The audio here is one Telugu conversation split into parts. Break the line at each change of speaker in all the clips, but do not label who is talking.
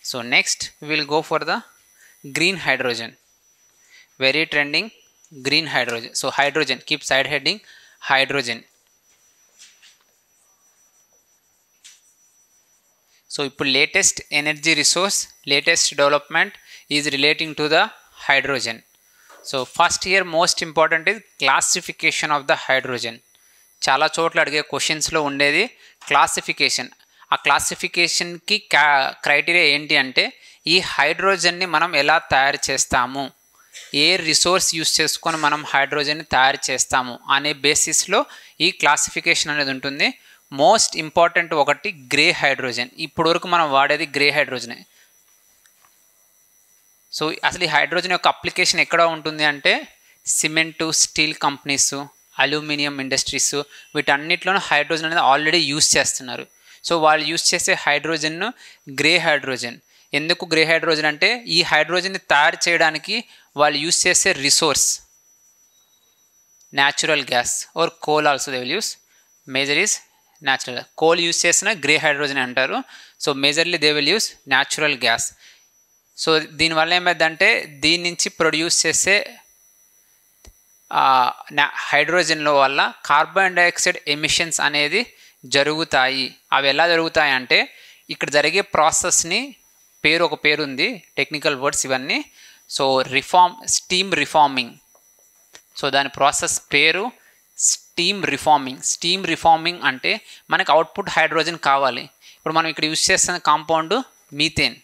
So next we will go for the green hydrogen, very trending green hydrogen. So hydrogen, keep side heading hydrogen. So ఇప్పుడు latest energy resource, latest development is relating to the hydrogen. So first year most important is classification of the hydrogen. చాలా చోట్ల అడిగే క్వశ్చన్స్లో ఉండేది క్లాసిఫికేషన్. ఆ క్లాసిఫికేషన్కి క్రైటీరియా ఏంటి అంటే ఈ హైడ్రోజన్ని మనం ఎలా తయారు చేస్తాము, ఏ రిసోర్స్ యూస్ చేసుకొని మనం హైడ్రోజన్ని తయారు చేస్తాము అనే బేసిస్లో ఈ క్లాసిఫికేషన్ అనేది ఉంటుంది. మోస్ట్ ఇంపార్టెంట్ ఒకటి గ్రే హైడ్రోజన్. ఇప్పుడు వరకు మనం వాడేది గ్రే హైడ్రోజనే. సో అసలు ఈ హైడ్రోజన్ యొక్క అప్లికేషన్ ఎక్కడ ఉంటుంది అంటే cement, steel companies, aluminium industries, వీటన్నిటిలోనూ హైడ్రోజన్ అనేది ఆల్రెడీ యూస్ చేస్తున్నారు. సో వాళ్ళు యూస్ చేసే హైడ్రోజన్ గ్రే హైడ్రోజన్. ఎందుకు గ్రే హైడ్రోజన్ అంటే ఈ హైడ్రోజన్ని తయారు చేయడానికి వాళ్ళు యూస్ చేసే resource natural gas or coal also they will use. Major is natural coal use చేసిన గ్రే హైడ్రోజన్ అంటారు. So majorly they will use natural gas. So దీనివల్ల ఏమైందంటే దీని నుంచి ప్రొడ్యూస్ చేసే హైడ్రోజన్ల వల్ల కార్బన్ డైఆక్సైడ్ ఎమిషన్స్ అనేది జరుగుతాయి. అవి ఎలా జరుగుతాయి అంటే ఇక్కడ జరిగే ప్రాసెస్ని ఒక పేరు ఉంది, టెక్నికల్ వర్డ్స్ ఇవన్నీ. So steam reforming. సో దాని ప్రాసెస్ పేరు స్టీమ్ రిఫార్మింగ్. స్టీమ్ రిఫార్మింగ్ అంటే మనకు అవుట్పుట్ హైడ్రోజన్ కావాలి. ఇప్పుడు మనం ఇక్కడ యూజ్ చేస్తున్న compound methane.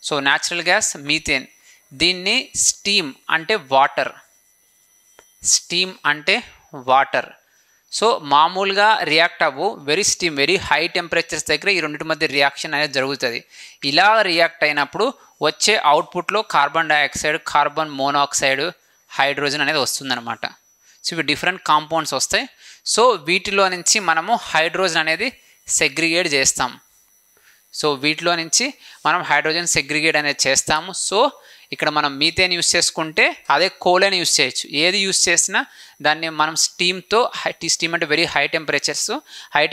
So natural gas methane. దీన్ని స్టీమ్ అంటే వాటర్, స్టీమ్ అంటే వాటర్. సో మామూలుగా రియాక్ట్ అవ్వు, very steam, very high temperatures దగ్గర ఈ రెండింటి మధ్య రియాక్షన్ అనేది జరుగుతుంది. ఇలా రియాక్ట్ అయినప్పుడు వచ్చే అవుట్పుట్లో carbon dioxide, carbon monoxide, hydrogen అనేది వస్తుందన్నమాట. సో ఇవి డిఫరెంట్ కాంపౌండ్స్ వస్తాయి. సో వీటిలో నుంచి మనము హైడ్రోజన్ అనేది సెగ్రిగేట్ చేస్తాం. సో వీటిలో నుంచి మనం హైడ్రోజన్ సెగ్రిగేట్ అనేది చేస్తాము. సో ఇక్కడ మనం మీథేన్ యూస్ చేసుకుంటే అదే కోల్ అని యూస్ చేయొచ్చు. ఏది యూస్ చేసినా దాన్ని మనం స్టీమ్తో, స్టీమ్ అంటే వెరీ హై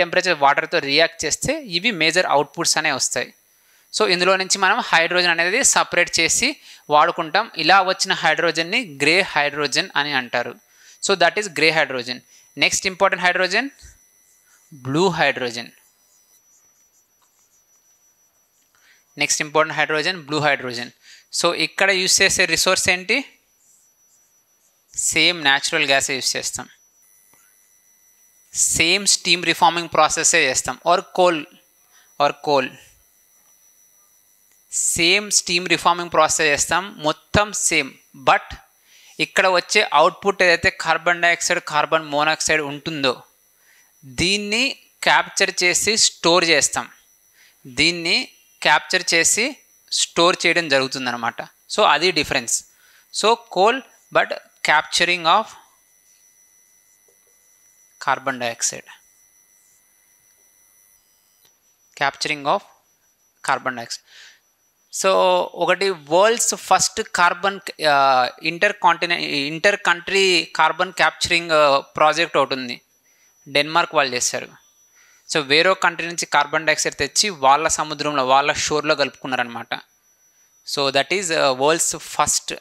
టెంపరేచర్ వాటర్తో రియాక్ట్ చేస్తే ఇవి మేజర్ అవుట్పుట్స్ అనేవి వస్తాయి. సో ఇందులో నుంచి మనం హైడ్రోజన్ అనేది సపరేట్ చేసి వాడుకుంటాం. ఇలా వచ్చిన హైడ్రోజన్ని గ్రే హైడ్రోజన్ అని అంటారు. So that is grey hydrogen. Next important hydrogen blue hydrogen. Next important hydrogen blue hydrogen. So ఇక్కడ యూస్ చేసే రిసోర్స్ ఏంటి? సేమ్ న్యాచురల్ గ్యాసే యూస్ చేస్తాం, సేమ్ స్టీమ్ రిఫార్మింగ్ ప్రాసెస్సే చేస్తాం. Or coal same steam reforming process చేస్తాం, మొత్తం సేమ్. బట్ ఇక్కడ వచ్చే అవుట్పుట్ ఏదైతే కార్బన్ డైఆక్సైడ్, కార్బన్ మోనాక్సైడ్ ఉంటుందో దీన్ని క్యాప్చర్ చేసి స్టోర్ చేస్తాం. దీన్ని క్యాప్చర్ చేసి స్టోర్ చేయడం జరుగుతుందన్నమాట. సో అది difference. So coal but capturing of carbon dioxide, so ఒకటి world's first carbon inter country carbon capturing project ఒకటి ఉంది, డెన్మార్క్ వాళ్ళు చేశారు. సో వేరే కంట్రీ నుంచి కార్బన్ డైఆక్సైడ్ తెచ్చి వాళ్ళ సముద్రంలో, వాళ్ళ షోర్లో కలుపుకున్నారనమాట. So that is world's first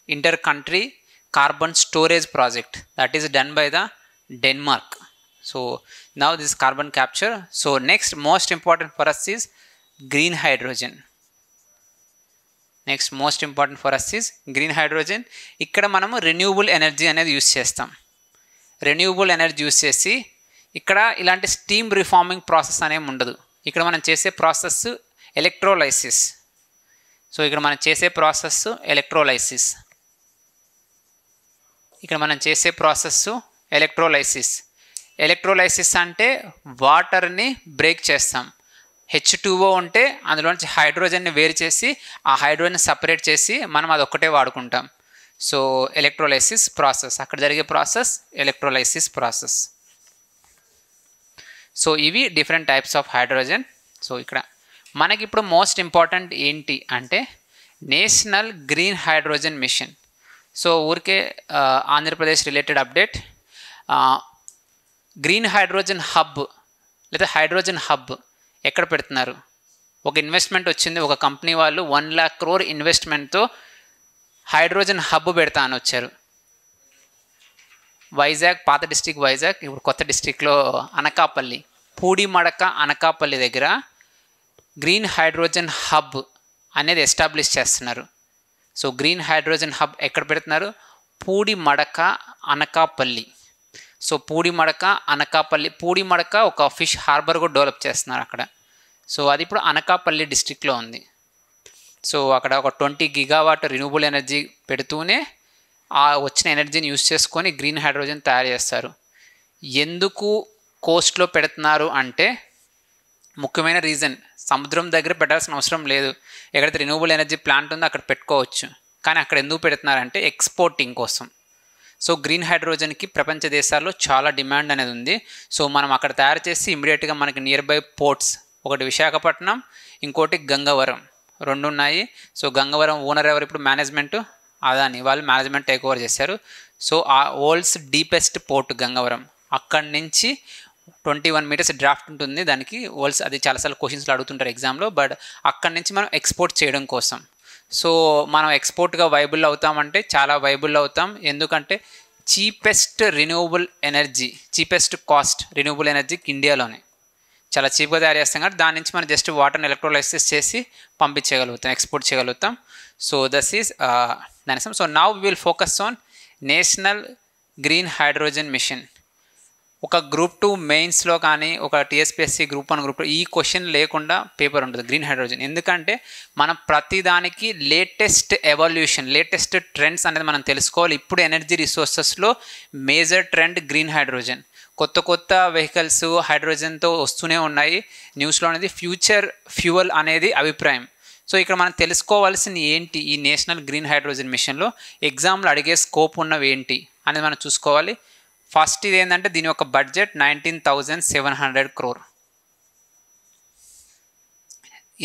inter country carbon storage project, that is done by the Denmark. So now this carbon capture. So next most important for us is green hydrogen. ఇక్కడ మనము రెన్యూవబుల్ ఎనర్జీ అనేది యూస్ చేస్తాం. రెన్యూవబుల్ ఎనర్జీ యూస్ చేసి ఇక్కడ ఇలాంటి స్టీమ్ రిఫార్మింగ్ ప్రాసెస్ అనేవి ఉండదు. ఇక్కడ మనం చేసే ప్రాసెస్ ఎలక్ట్రోలైసిస్. సో ఇక్కడ మనం చేసే ప్రాసెస్ ఎలక్ట్రోలైసిస్ అంటే వాటర్ని బ్రేక్ చేస్తాం. H2O ఉంటే అందులోంచి హైడ్రోజన్ని వేరు చేసి ఆ హైడ్రోజన్ని సపరేట్ చేసి మనం అది ఒక్కటే వాడుకుంటాం. సో ఎలక్ట్రోలైసిస్ ప్రాసెస్, అక్కడ జరిగే ప్రాసెస్ ఎలక్ట్రోలైసిస్ ప్రాసెస్. సో ఇవి different types of hydrogen. So ఇక్కడ మనకి ఇప్పుడు మోస్ట్ ఇంపార్టెంట్ ఏంటి అంటే national green hydrogen machine. So ఊరికే Andhra Pradesh related update, green hydrogen hub లేదా హైడ్రోజన్ హబ్ ఎక్కడ పెడుతున్నారు? ఒక ఇన్వెస్ట్మెంట్ వచ్చింది, ఒక కంపెనీ వాళ్ళు 1 lakh crore ఇన్వెస్ట్మెంట్తో హైడ్రోజన్ హబ్ పెడతా అని వచ్చారు. వైజాగ్, పాత డిస్టిక్ వైజాగ్, ఇప్పుడు కొత్త డిస్టిక్లో అనకాపల్లి, పూడిమడక అనకాపల్లి దగ్గర గ్రీన్ హైడ్రోజన్ హబ్ అనేది ఎస్టాబ్లిష్ చేస్తున్నారు. సో గ్రీన్ హైడ్రోజన్ హబ్ ఎక్కడ పెడుతున్నారు? పూడిమడక అనకాపల్లి. సో పూడిమడక అనకాపల్లి, పూడిమడక ఒక ఫిష్ హార్బర్ కూడా డెవలప్ చేస్తున్నారు అక్కడ. సో అది ఇప్పుడు అనకాపల్లి డిస్ట్రిక్ట్లో ఉంది. సో అక్కడ ఒక 20 GW రిన్యూబుల్ ఎనర్జీ పెడుతూనే ఆ వచ్చిన ఎనర్జీని యూజ్ చేసుకొని గ్రీన్ హైడ్రోజన్ తయారు చేస్తారు. ఎందుకు కోస్ట్లో పెడుతున్నారు అంటే ముఖ్యమైన రీజన్, సముద్రం దగ్గర పెట్టాల్సిన అవసరం లేదు. ఎక్కడైతే రిన్యూబుల్ ఎనర్జీ ప్లాంట్ ఉందో అక్కడ పెట్టుకోవచ్చు. కానీ అక్కడ ఎందుకు పెడుతున్నారంటే ఎక్స్పోర్టింగ్ కోసం. సో గ్రీన్ హైడ్రోజన్కి ప్రపంచ దేశాల్లో చాలా డిమాండ్ అనేది ఉంది. సో మనం అక్కడ తయారు చేసి ఇమీడియట్గా మనకి నియర్ బై పోర్ట్స్, ఒకటి విశాఖపట్నం, ఇంకోటి గంగవరం, 2 ఉన్నాయి. సో గంగవరం ఓనర్ ఎవరు ఇప్పుడు? మేనేజ్మెంట్ అదాని, వాళ్ళు మేనేజ్మెంట్ టేక్ ఓవర్ చేశారు. సో ఆ వరల్డ్స్ డీపెస్ట్ పోర్ట్ గంగవరం, అక్కడి నుంచి 21 meters డ్రాఫ్ట్ ఉంటుంది దానికి వరల్డ్స్. అది చాలాసార్లు క్వశ్చన్స్లో అడుగుతుంటారు ఎగ్జామ్లో. బట్ అక్కడి నుంచి మనం ఎక్స్పోర్ట్ చేయడం కోసం. సో మనం ఎక్స్పోర్ట్గా వైబుల్ అవుతామంటే చాలా వైబుల్ అవుతాం. ఎందుకంటే cheapest renewable energy, cheapest cost renewable ఎనర్జీకి ఇండియాలోనే చాలా చీప్గా తయారు చేస్తాం. కాబట్టి దాని నుంచి మనం జస్ట్ వాటర్ని ఎలక్ట్రోలైసిస్ చేసి పంపించగలుగుతాం, ఎక్స్పోర్ట్ చేయగలుగుతాం. సో దస్ ఈజ్ దాని. So now we will focus on national green hydrogen mission. ఒక గ్రూప్ 2 మెయిన్స్లో కానీ ఒక టీఎస్పీఎస్సీ గ్రూప్ 1 గ్రూప్ 2 ఈ క్వశ్చన్ లేకుండా పేపర్ ఉంటుంది గ్రీన్ హైడ్రోజన్. ఎందుకంటే మనం ప్రతిదానికి లేటెస్ట్ ఎవల్యూషన్, లేటెస్ట్ ట్రెండ్స్ అనేది మనం తెలుసుకోవాలి. ఇప్పుడు ఎనర్జీ రిసోర్సెస్లో మేజర్ ట్రెండ్ గ్రీన్ హైడ్రోజన్. కొత్త కొత్త వెహికల్స్ హైడ్రోజన్తో వస్తూనే ఉన్నాయి. న్యూస్లో అనేది ఫ్యూచర్ ఫ్యూయల్ అనేది అభిప్రాయం. సో ఇక్కడ మనం తెలుసుకోవాల్సింది ఏంటి, ఈ నేషనల్ గ్రీన్ హైడ్రోజన్ మిషన్లో ఎగ్జామ్లో అడిగే స్కోప్ ఉన్నవి ఏంటి అనేది మనం చూసుకోవాలి. ఫస్ట్ ఇది ఏంటంటే దీని యొక్క బడ్జెట్ 19,700 crore.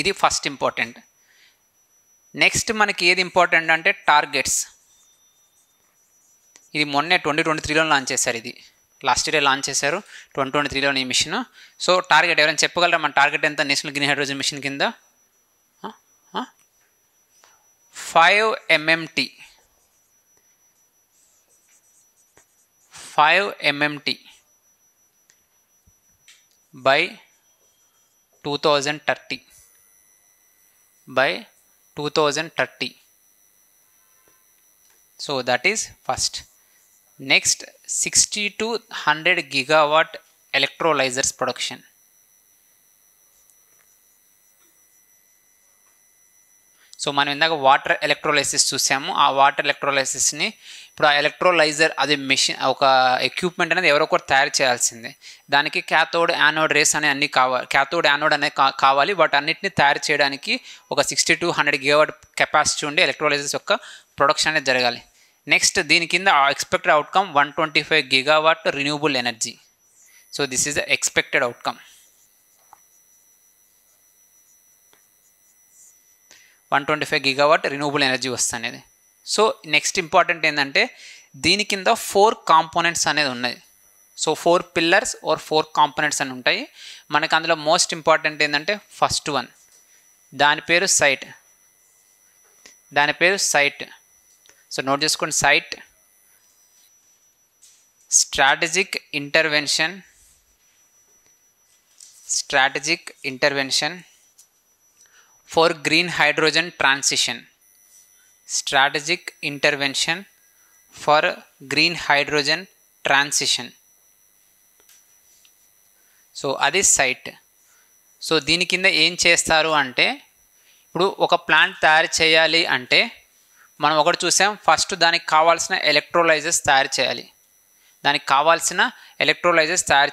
ఇది ఫస్ట్ ఇంపార్టెంట్. నెక్స్ట్ మనకి ఏది ఇంపార్టెంట్ అంటే టార్గెట్స్. ఇది మొన్నే 2023లో లాంచ్ చేశారు. ఇది లాస్ట్ ఇయర్ లాంచ్ చేశారు 2023లో ఈ మిషన్. సో టార్గెట్ ఎవరైనా చెప్పగలరా మన టార్గెట్ ఎంత నేషనల్ గ్రీన్ హైడ్రోజన్ మిషన్ కింద? 5 MMT by 2030. So that is first. Next 60 to 100 gigawatt electrolyzers production. So మనం ఇందాక వాటర్ ఎలక్ట్రోలైసిస్ చూసాము. ఆ వాటర్ ఎలక్ట్రోలైసిస్ని ఇప్పుడు ఆ ఎలక్ట్రోలైజర్ అది మెషిన్, ఒక ఎక్విప్మెంట్ అనేది ఎవరో ఒకరు తయారు చేయాల్సిందే. దానికి క్యాథోడ్ యానోడ్ రేస్ అనే అన్ని కావాలి, క్యాథోడ్ యానోడ్ అనేది కావాలి. వాటి అన్నిటిని తయారు చేయడానికి ఒక 60 to 100 gigawatt కెపాసిటీ ఉండి ఎలక్ట్రోలైజర్స్ యొక్క ప్రొడక్షన్ అనేది జరగాలి. నెక్స్ట్ దీని కింద expected outcome 125 gigawatt renewable energy. So this is the expected outcome. 125 gigawatt renewable energy వస్తుంది. సో నెక్స్ట్ ఇంపార్టెంట్ ఏంటంటే దీని కింద 4 కాంపోనెంట్స్ అనేది ఉన్నాయి. సో 4 పిల్లర్స్ ఆర్ 4 కాంపోనెంట్స్ అని ఉంటాయి. మనకు అందులో మోస్ట్ ఇంపార్టెంట్ ఏంటంటే ఫస్ట్ వన్, దాని పేరు సైట్. సో నోట్ చేసుకోండి, SIGHT strategic intervention for green hydrogen transition. Strategic intervention for green hydrogen transition. So అది సైట్. సో దీని కింద ఏం చేస్తారు అంటే ఇప్పుడు ఒక ప్లాంట్ తయారు చేయాలి అంటే మనం ఒకటి చూసాం, ఫస్ట్ దానికి కావాల్సిన ఎలక్ట్రోలైజర్స్ తయారు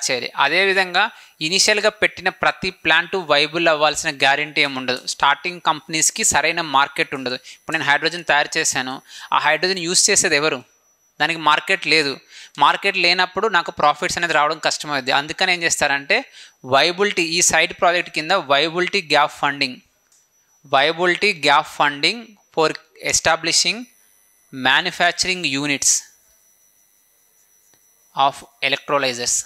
చేయాలి. అదేవిధంగా ఇనిషియల్గా పెట్టిన ప్రతి ప్లాంట్ వైబుల్ అవ్వాల్సిన గ్యారంటీ ఏమి ఉండదు. స్టార్టింగ్ కంపెనీస్కి సరైన మార్కెట్ ఉండదు. ఇప్పుడు నేను హైడ్రోజన్ తయారు చేశాను, ఆ హైడ్రోజన్ యూజ్ చేసేది ఎవరు? దానికి మార్కెట్ లేదు. మార్కెట్ లేనప్పుడు నాకు ప్రాఫిట్స్ అనేది రావడం కష్టమవుతుంది. అందుకని ఏం చేస్తారంటే వైబిలిటీ, ఈ సైడ్ ప్రాజెక్ట్ కింద viability gap funding for establishing manufacturing units of electrolysers.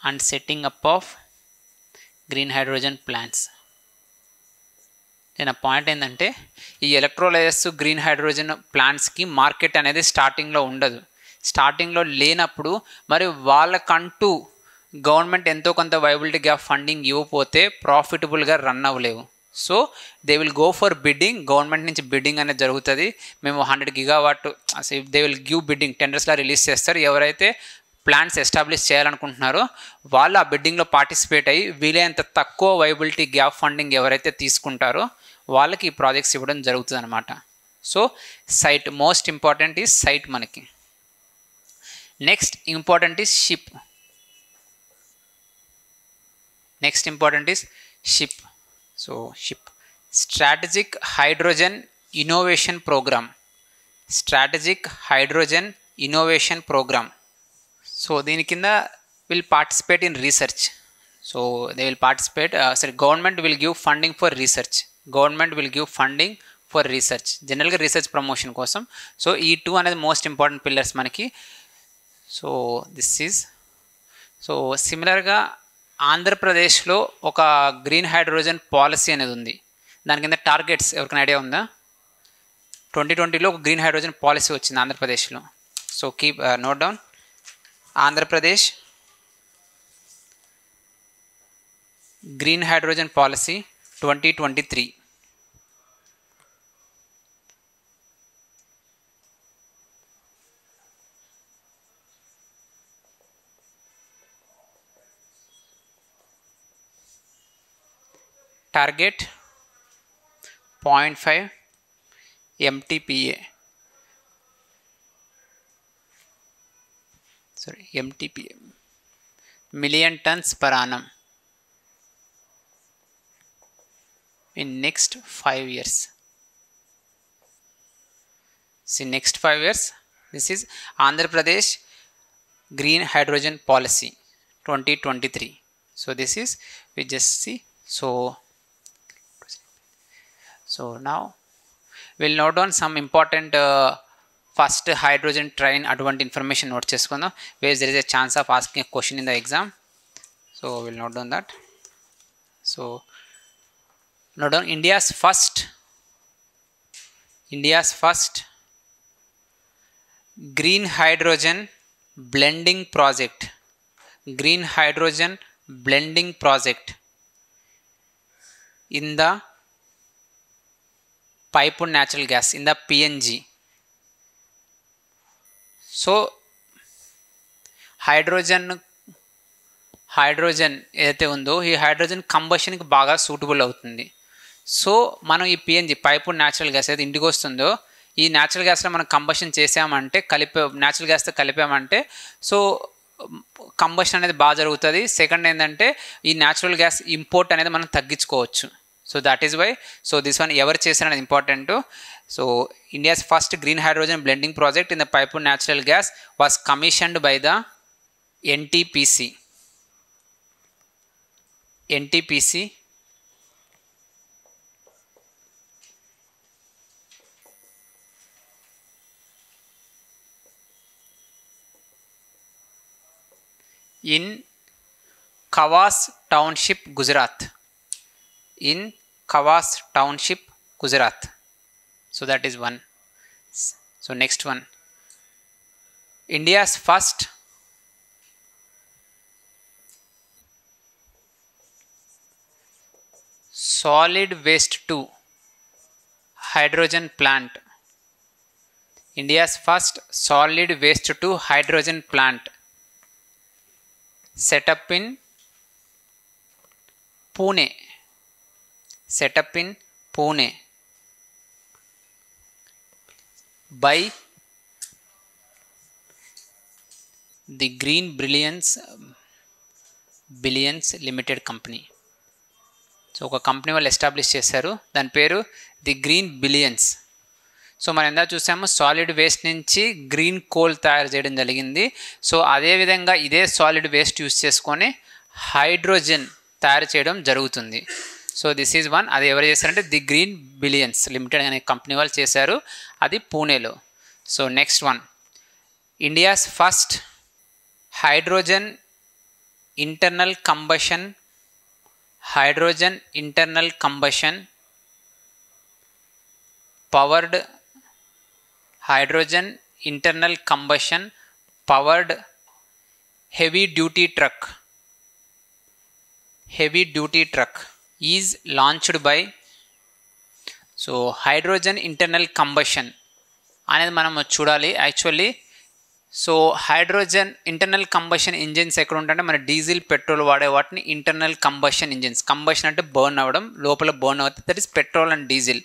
And setting up of green hydrogen plants. నా పాయింట్ ఏంటంటే ఈ ఎలక్ట్రోలైజర్స్ గ్రీన్ హైడ్రోజన్ ప్లాంట్స్కి మార్కెట్ అనేది స్టార్టింగ్లో ఉండదు. స్టార్టింగ్లో లేనప్పుడు మరి వాళ్ళకంటూ గవర్నమెంట్ ఎంతో కొంత వైబిలిటీ గ్యాప్ ఫండింగ్ ఇవ్వకపోతే ప్రాఫిటబుల్గా రన్ అవ్వలేవు. So they will go for bidding. Government నుంచి బిడ్డింగ్ అనేది జరుగుతుంది. మేము 100 gigawatt they will give bidding టెండర్స్లా రిలీజ్ చేస్తారు. ఎవరైతే ప్లాంట్స్ ఎస్టాబ్లిష్ చేయాలనుకుంటున్నారో వాళ్ళు ఆ బిడ్డింగ్లో పార్టిసిపేట్ అయ్యి వీలైనంత తక్కువ వైబిలిటీ గ్యాప్ ఫండింగ్ ఎవరైతే తీసుకుంటారో వాళ్ళకి ఈ ప్రాజెక్ట్స్ ఇవ్వడం జరుగుతుంది అనమాట. So site most important is site మనకి. Next important is ship. Next important is ship. So ship strategic hydrogen innovation programme. Strategic hydrogen innovation programme. So దీని కింద will participate in research. So they will participate government will give funding for research. Government will give funding for research, జనరల్గా రీసెర్చ్ ప్రమోషన్ కోసం. సో ఈ 2 అనేది మోస్ట్ ఇంపార్టెంట్ పిల్లర్స్ మనకి. సో దిస్ ఈజ్ సో సిమిలర్గా ఆంధ్రప్రదేశ్లో ఒక గ్రీన్ హైడ్రోజన్ పాలసీ అనేది ఉంది. దాని కింద టార్గెట్స్ ఎవరికైనా ఐడియా ఉందా? 2020లో ఒక గ్రీన్ హైడ్రోజన్ పాలసీ వచ్చింది ఆంధ్రప్రదేశ్లో. So keep note down. Andhra Pradesh green hydrogen policy 2023. Target 0.5 MTPA. MTPA million tons per annum in next 5 years. See, next 5 years, this is Andhra Pradesh Green Hydrogen Policy 2023. So this is, we just see. So now we'll note down some important first hydrogen train అటువంటి ఇన్ఫర్మేషన్ నోట్ చేసుకుందాం. Where there is a chance of asking a question in the exam. So will note down that. So note down India's first green hydrogen blending project. Green hydrogen blending project in the piped natural gas, in the PNG. So hydrogen ఏదైతే ఉందో ఈ హైడ్రోజన్ కంబషన్కి బాగా సూటబుల్ అవుతుంది. సో మనం ఈ పిఎన్జి పైప్డ్ న్యాచురల్ గ్యాస్ ఏదైతే ఇంటికి వస్తుందో ఈ న్యాచురల్ గ్యాస్లో మనం కంబషన్ చేసామంటే న్యాచురల్ గ్యాస్తో కలిపామంటే సో కంబషన్ అనేది బాగా జరుగుతుంది. సెకండ్ ఏంటంటే ఈ న్యాచురల్ గ్యాస్ ఇంపోర్ట్ అనేది మనం తగ్గించుకోవచ్చు. So that is why so this one ఎవరు చేశారనేది important. So India's first green hydrogen blending project in the piped natural gas was commissioned by the NTPC. in Kawas Township, Gujarat. In Kawas Township, Gujarat. So that is one. So next one, India's first solid waste to hydrogen plant. India's first solid waste to hydrogen plant set up in Pune. By the Green Billions Limited Company. So ఒక కంపెనీ వాళ్ళు ఎస్టాబ్లిష్ చేశారు, దాని పేరు ది గ్రీన్ బిలియన్స్. సో మనం ఎంత చూసాము, సాలిడ్ వేస్ట్ నుంచి గ్రీన్ కోల్ తయారు చేయడం జరిగింది. సో అదేవిధంగా ఇదే సాలిడ్ వేస్ట్ యూస్ చేసుకొని హైడ్రోజన్ తయారు చేయడం జరుగుతుంది. So this is one. అది ఎవరు చేశారంటే ది గ్రీన్ బిలియన్స్ లిమిటెడ్ అనే కంపెనీ వాళ్ళు చేశారు, అది పూణేలో. So next one, India's first hydrogen internal combustion, hydrogen internal combustion powered hydrogen internal combustion powered heavy duty truck is launched by. So hydrogen internal combustion అనేది మనం చూడాలి actually. So hydrogen internal combustion engines ఎక్కడ ఉంటాయంటే మన డీజిల్ పెట్రోల్ వాడే వాటిని ఇంటర్నల్ కంబషన్ ఇంజిన్స్. కంబషన్ అంటే బర్న్ అవ్వడం, లోపల బర్న్ అవుతుంది, that is petrol and diesel.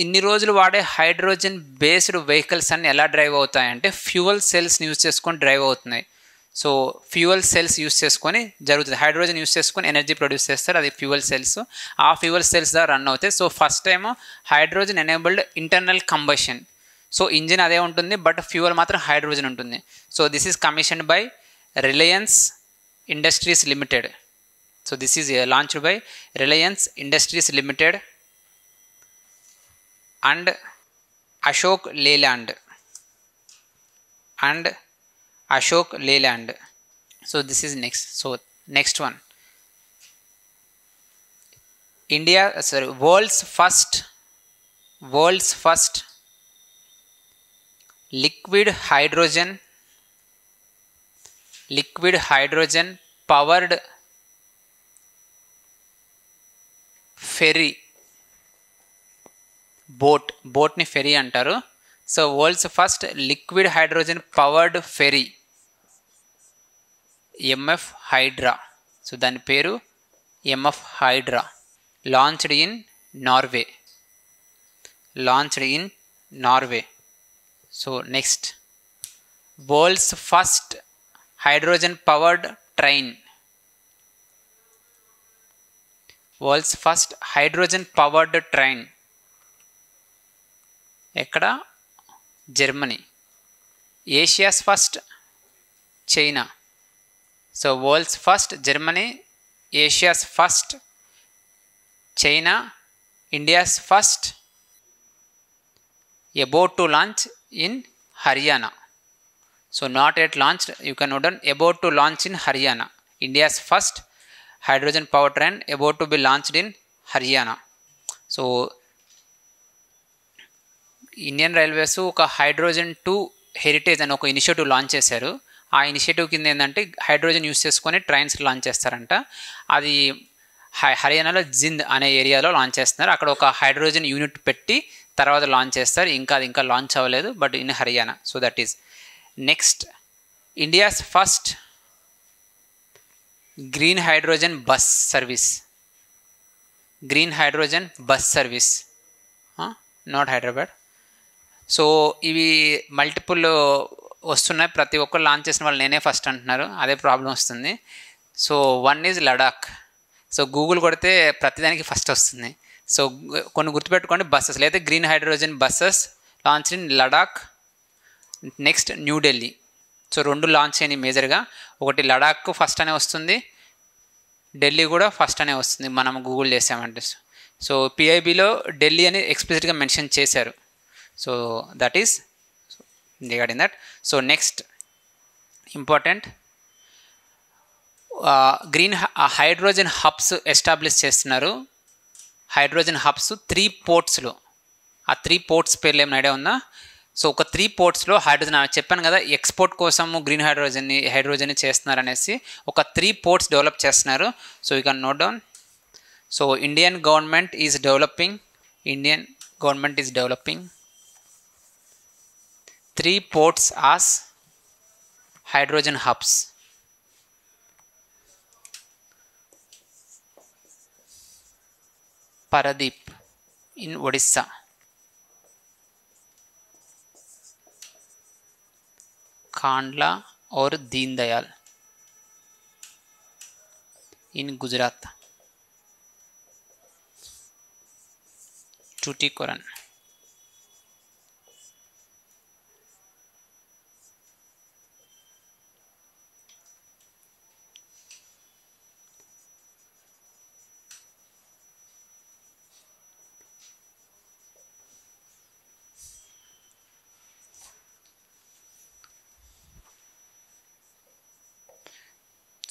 ఇన్ని రోజులు వాడే హైడ్రోజన్ బేస్డ్ వెహికల్స్ అన్ని ఎలా డ్రైవ్ అవుతాయంటే ఫ్యూయల్ సెల్స్ని యూజ్ చేసుకొని డ్రైవ్ అవుతున్నాయి. సో ఫ్యూయల్ సెల్స్ యూస్ చేసుకొని జరుగుతుంది, హైడ్రోజన్ యూస్ చేసుకొని ఎనర్జీ ప్రొడ్యూస్ చేస్తారు, అది ఫ్యూయల్ సెల్స్. ఆ ఫ్యూయల్ సెల్స్ ద్వారా రన్ అవుతాయి. So first time hydrogen enabled internal combustion. So engine అదే ఉంటుంది బట్ ఫ్యూయల్ మాత్రం హైడ్రోజన్ ఉంటుంది. So this is commissioned by Reliance Industries Limited. So this is launched by Reliance Industries Limited and Ashok Leyland So this is next. So next one, world's first liquid hydrogen powered ferry boat ni ferry antaru. So world's first liquid hydrogen powered ferry MF Hydra. So దాని పేరు MF Hydra. Launched in Norway. So next, world's first hydrogen powered train. ఎక్కడ? Germany. Asia's first China. So world's first Germany, Asia's first China, India's first about to launch in Haryana. So not yet launched, you can note down about to launch in Haryana. India's first hydrogen power train about to be launched in Haryana. So Indian railways ఒక హైడ్రోజన్ 2 హెరిటేజ్ అని ఒక ఇనిషియేటివ్ లాంచ్ చేశారు. ఆ ఇనిషియేటివ్ కింద ఏంటంటే హైడ్రోజన్ యూస్ చేసుకొని ట్రైన్స్ లాంచ్ చేస్తారంట. అది హర్యానాలో జింద్ అనే ఏరియాలో లాంచ్ చేస్తున్నారు. అక్కడ ఒక హైడ్రోజన్ యూనిట్ పెట్టి తర్వాత లాంచ్ చేస్తారు. అది ఇంకా లాంచ్ అవ్వలేదు but in Haryana. So that is next, India's first green hydrogen bus service. Not Hyderabad. So ఇవి మల్టిపుల్ వస్తున్నాయి, ప్రతి ఒక్కరు లాంచ్ చేసిన వాళ్ళు నేనే ఫస్ట్ అంటున్నారు, అదే ప్రాబ్లం వస్తుంది. So one is Ladakh. So Google కొడితే ప్రతిదానికి ఫస్ట్ వస్తుంది. సో కొన్ని గుర్తుపెట్టుకోండి, బస్సెస్ లేదా green hydrogen buses launch in Ladakh. Next New Delhi. So 2 launch అయినాయి మేజర్గా. ఒకటి లడాక్ ఫస్ట్ అనే వస్తుంది, ఢిల్లీ కూడా ఫస్ట్ అనే వస్తుంది మనం గూగుల్ చేసామంటే. సో పిఐబిలో ఢిల్లీ అని ఎక్స్ప్లిసిట్గా మెన్షన్ చేశారు. So that is regarding that. So next important, green hydrogen hubs establish చేస్తున్నారు. హైడ్రోజన్ హబ్స్ 3 పోర్ట్స్లో. ఆ 3 పోర్ట్స్ పేర్లు ఏమైనా ఐడియా ఉందా? సో ఒక 3 పోర్ట్స్లో హైడ్రోజన్, చెప్పాను కదా ఎక్స్పోర్ట్ కోసము గ్రీన్ హైడ్రోజన్ని చేస్తున్నారు అనేసి, ఒక 3 పోర్ట్స్ డెవలప్ చేస్తున్నారు. So you can note down. So Indian government is developing 3 ports as hydrogen hubs. Paradeep in Odisha, Kandla or Deen Dayal in Gujarat, Tuticorin.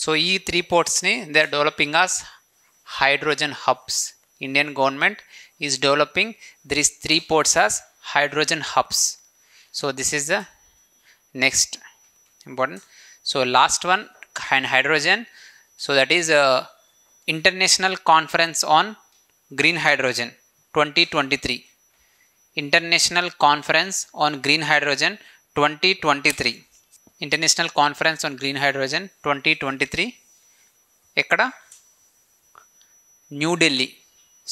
So ఈ 3 portsని they are developing as hydrogen hubs. Indian government is developing these 3 ports as hydrogen hubs. So this is the next important. So last one, hydrogen. So that is International Conference on Green Hydrogen 2023. International Conference on Green Hydrogen 2023. International Conference on Green Hydrogen 2023. ekkada New Delhi.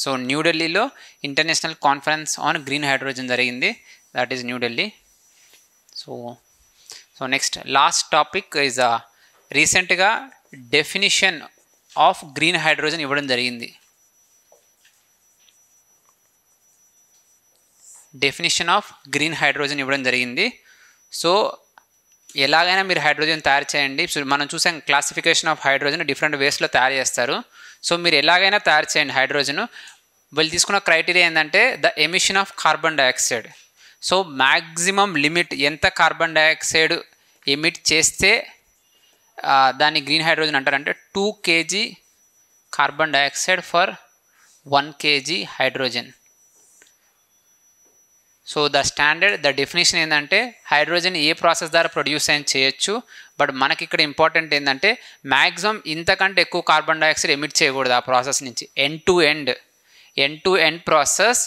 So New Delhi lo International Conference on Green Hydrogen jarigindi. That is New Delhi. So next last topic is recent ga definition of green hydrogen ఇవ్వడం జరిగింది. డెఫినిషన్ ఆఫ్ గ్రీన్ హైడ్రోజన్ ఇవ్వడం జరిగింది. సో ఎలాగైనా మీరు హైడ్రోజన్ తయారు చేయండి. సో మనం చూసాం క్లాసిఫికేషన్ ఆఫ్ హైడ్రోజన్ డిఫరెంట్ వేస్లో తయారు చేస్తారు. సో మీరు ఎలాగైనా తయారు చేయండి హైడ్రోజన్. వీళ్ళు తీసుకున్న క్రైటీరియా ఏంటంటే the emission of carbon dioxide. So maximum limit ఎంత కార్బన్ డైఆక్సైడ్ ఎమిట్ చేస్తే దాన్ని గ్రీన్ హైడ్రోజన్ అంటారంటే 2 kg carbon dioxide for 1 kg hydrogen. So the definition ఏంటంటే హైడ్రోజన్ ఏ ప్రాసెస్ ద్వారా ప్రొడ్యూస్ అయిన చేయొచ్చు. బట్ మనకి ఇక్కడ ఇంపార్టెంట్ ఏంటంటే మ్యాక్సిమం ఇంతకంటే ఎక్కువ కార్బన్ డైఆక్సైడ్ ఎమిట్ చేయకూడదు ఆ ప్రాసెస్ నుంచి. End to end process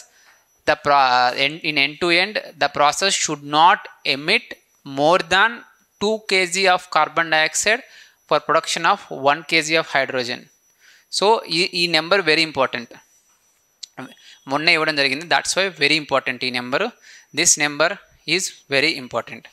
in end to end the process should not emit more than 2 kg of carbon dioxide for production of 1 kg of hydrogen. So ఈ నెంబర్ వెరీ ఇంపార్టెంట్, మొన్న ఇవ్వడం జరిగింది. దట్స్ వై వెరీ ఇంపార్టెంట్ ఈ number. This number is very important.